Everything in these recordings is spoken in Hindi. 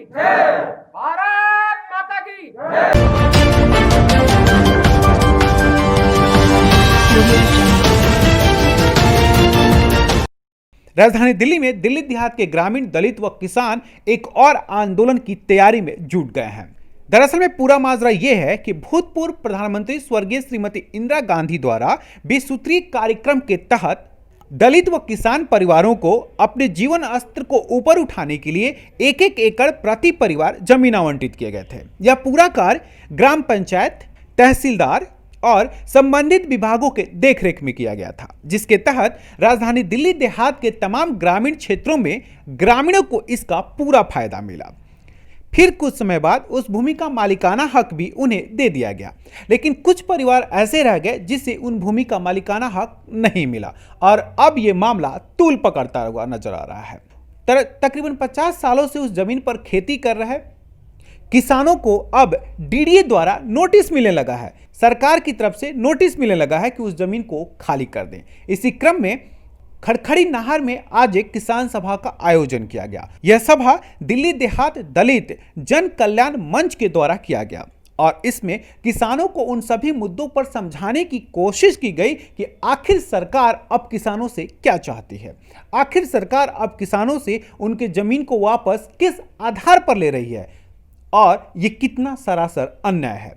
जय, भारत माता की जय। राजधानी दिल्ली में दिल्ली देहात के ग्रामीण दलित व किसान एक और आंदोलन की तैयारी में जुट गए हैं। दरअसल में पूरा माजरा यह है कि भूतपूर्व प्रधानमंत्री स्वर्गीय श्रीमती इंदिरा गांधी द्वारा 20 सूत्रीय कार्यक्रम के तहत दलित व किसान परिवारों को अपने जीवन स्तर को ऊपर उठाने के लिए 1-1 एकड़ प्रति परिवार जमीन आवंटित किए गए थे। यह पूरा कार्य ग्राम पंचायत, तहसीलदार और संबंधित विभागों के देखरेख में किया गया था, जिसके तहत राजधानी दिल्ली देहात के तमाम ग्रामीण क्षेत्रों में ग्रामीणों को इसका पूरा फायदा मिला। फिर कुछ समय बाद उस भूमि का मालिकाना हक भी उन्हें दे दिया गया, लेकिन कुछ परिवार ऐसे रह गए जिससे उन भूमि का मालिकाना हक नहीं मिला और अब यह मामला तूल पकड़ता हुआ नजर आ रहा है। तकरीबन 50 सालों से उस जमीन पर खेती कर रहे किसानों को अब डीडीए द्वारा नोटिस मिलने लगा है, सरकार की तरफ से नोटिस मिलने लगा है कि उस जमीन को खाली कर दें। इसी क्रम में खड़खड़ी नाहर में आज एक किसान सभा का आयोजन किया गया। यह सभा दिल्ली देहात दलित जन कल्याण मंच के द्वारा किया गया और इसमें किसानों को उन सभी मुद्दों पर समझाने की कोशिश की गई कि आखिर सरकार अब किसानों से क्या चाहती है, आखिर सरकार अब किसानों से उनके जमीन को वापस किस आधार पर ले रही है और ये कितना सरासर अन्याय है।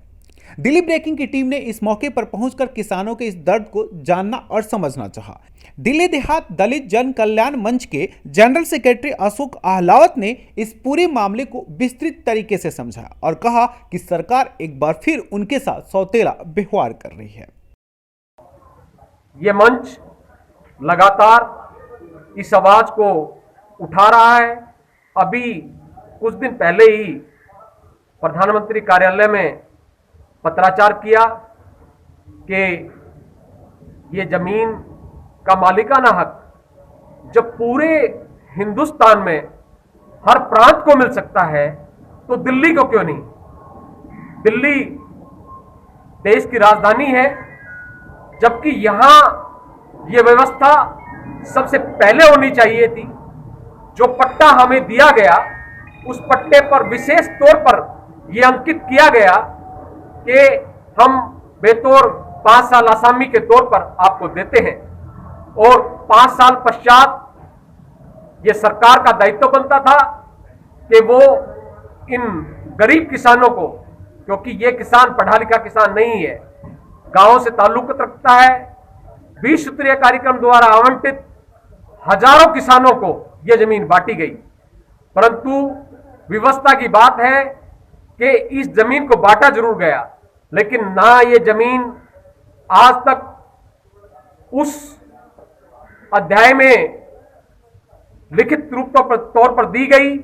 दिल्ली ब्रेकिंग की टीम ने इस मौके पर पहुंचकर किसानों के इस दर्द को जानना और समझना चाहा। दिल्ली देहात दलित जन कल्याण मंच के जनरल सेक्रेटरी अशोक आहलावत ने इस पूरे मामले को विस्तृत तरीके से समझा और कहा कि सरकार एक बार फिर उनके साथ सौतेला व्यवहार कर रही है। ये मंच लगातार इस आवाज को उठा रहा है। अभी कुछ दिन पहले ही प्रधानमंत्री कार्यालय में पत्राचार किया कि ये जमीन का मालिकाना हक जब पूरे हिंदुस्तान में हर प्रांत को मिल सकता है तो दिल्ली को क्यों नहीं। दिल्ली देश की राजधानी है, जबकि यहां ये व्यवस्था सबसे पहले होनी चाहिए थी। जो पट्टा हमें दिया गया उस पट्टे पर विशेष तौर पर यह अंकित किया गया कि हम बेतौर 5 साल आसामी के तौर पर आपको देते हैं और 5 साल पश्चात ये सरकार का दायित्व बनता था कि वो इन गरीब किसानों को, क्योंकि ये किसान पढ़ा लिखा किसान नहीं है, गांवों से ताल्लुक रखता है, 20 सूत्रीय कार्यक्रम द्वारा आवंटित हजारों किसानों को यह जमीन बांटी गई। परंतु व्यवस्था की बात है कि इस जमीन को बांटा जरूर गया, लेकिन ना ये जमीन आज तक उस अध्याय में लिखित रूप तौर पर दी गई,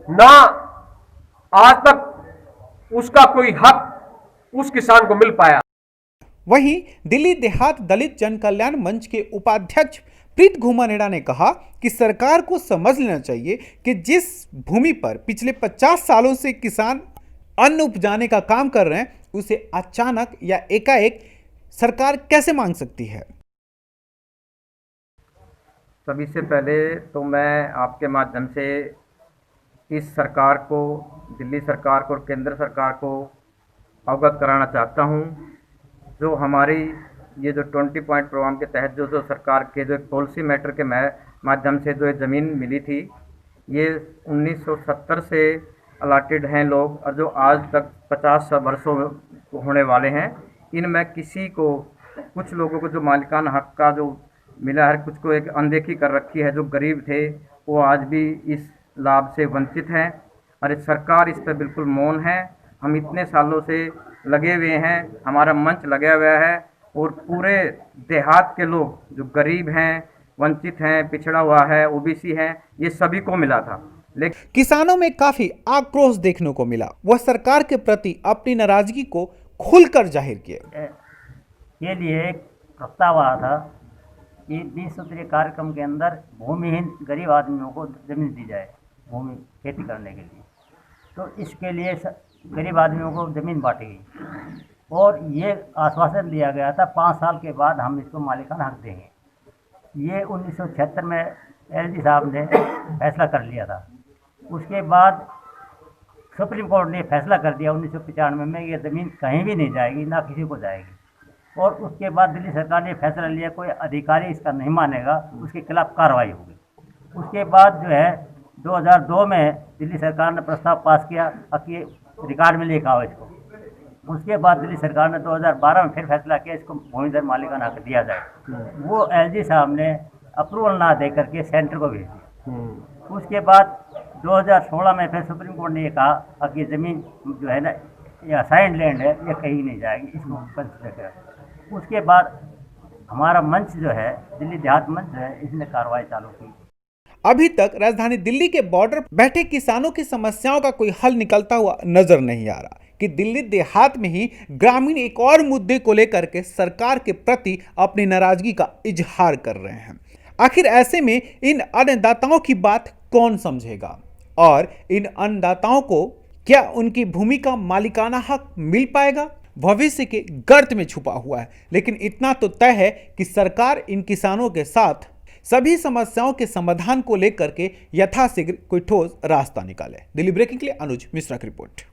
ना आज तक उसका कोई हक उस किसान को मिल पाया। वहीं दिल्ली देहात दलित जन कल्याण मंच के उपाध्यक्ष प्रीत घुमानेड़ा ने कहा कि सरकार को समझ लेना चाहिए कि जिस भूमि पर पिछले 50 सालों से किसान अन्न उपजाने का काम कर रहे हैं उसे अचानक या एकाएक सरकार कैसे मांग सकती है। सभी से पहले तो मैं आपके माध्यम से इस सरकार को, दिल्ली सरकार को और केंद्र सरकार को अवगत कराना चाहता हूं। जो हमारी ये जो 20 पॉइंट प्रोग्राम के तहत जो सरकार के जो पॉलिसी मैटर के माध्यम से जो ज़मीन मिली थी, ये 1970 से अलाटेड हैं लोग और जो आज तक 50 वर्षों होने वाले हैं, इनमें किसी को, कुछ लोगों को जो मालिकाना हक का जो मिला है, कुछ को एक अनदेखी कर रखी है। जो गरीब थे वो आज भी इस लाभ से वंचित हैं और सरकार इस पर बिल्कुल मौन है। हम इतने सालों से लगे हुए हैं, हमारा मंच लगा हुआ है और पूरे देहात के लोग जो गरीब हैं, वंचित हैं, पिछड़ा हुआ है, ओबीसी हैं, ये सभी को मिला था। लेकिन किसानों में काफी आक्रोश देखने को मिला। वह सरकार के प्रति अपनी नाराजगी को खुलकर जाहिर किए। के लिए एक प्रस्ताव आया था कि 20 सूत्रीय कार्यक्रम के अंदर भूमिहीन गरीब आदमियों को जमीन दी जाए भूमि खेती करने के लिए। तो इसके लिए गरीब आदमियों को ज़मीन बांटी गई और ये आश्वासन दिया गया था 5 साल के बाद हम इसको मालिकाना हक देंगे। ये 1976 में एलजी साहब ने फैसला कर लिया था। उसके बाद सुप्रीम कोर्ट ने फैसला कर दिया 1995 में ये ज़मीन कहीं भी नहीं जाएगी, ना किसी को जाएगी। और उसके बाद दिल्ली सरकार ने फैसला लिया कोई अधिकारी इसका नहीं मानेगा, उसके खिलाफ कार्रवाई होगी। उसके बाद जो है 2002 में दिल्ली सरकार ने प्रस्ताव पास किया कि रिकॉर्ड में लेकर आओ इसको। उसके बाद दिल्ली सरकार ने 2012 में फिर फैसला किया इसको भूमिधर मालिकाना हक दिया जाए। वो एलजी साहब ने अप्रूवल ना दे करके सेंटर को भेज दिया। उसके बाद 2016 में फिर सुप्रीम कोर्ट ने ये कहा कि ज़मीन जो है ना ये असाइंड लैंड है, ये कहीं नहीं जाएगी, इसको कंसिडर करें। उसके बाद हमारा मंच जो है दिल्ली देहात मंच है, इसने कार्रवाई चालू की। अभी तक राजधानी दिल्ली के बॉर्डर पर बैठे किसानों की समस्याओं का कोई हल निकलता हुआ नजर नहीं आ रहा कि दिल्ली देहात में ही ग्रामीण एक और मुद्दे को लेकर के सरकार के प्रति अपनी नाराजगी का इजहार कर रहे हैं। आखिर ऐसे में इन अन्नदाताओं की बात कौन समझेगा और इन अन्नदाताओं को क्या उनकी भूमि का मालिकाना हक मिल पाएगा? भविष्य के गर्त में छुपा हुआ है। लेकिन इतना तो तय है कि सरकार इन किसानों के साथ सभी समस्याओं के समाधान को लेकर के यथाशीघ्र कोई ठोस रास्ता निकाले। दिल्ली ब्रेकिंग के लिए अनुज मिश्रा की रिपोर्ट।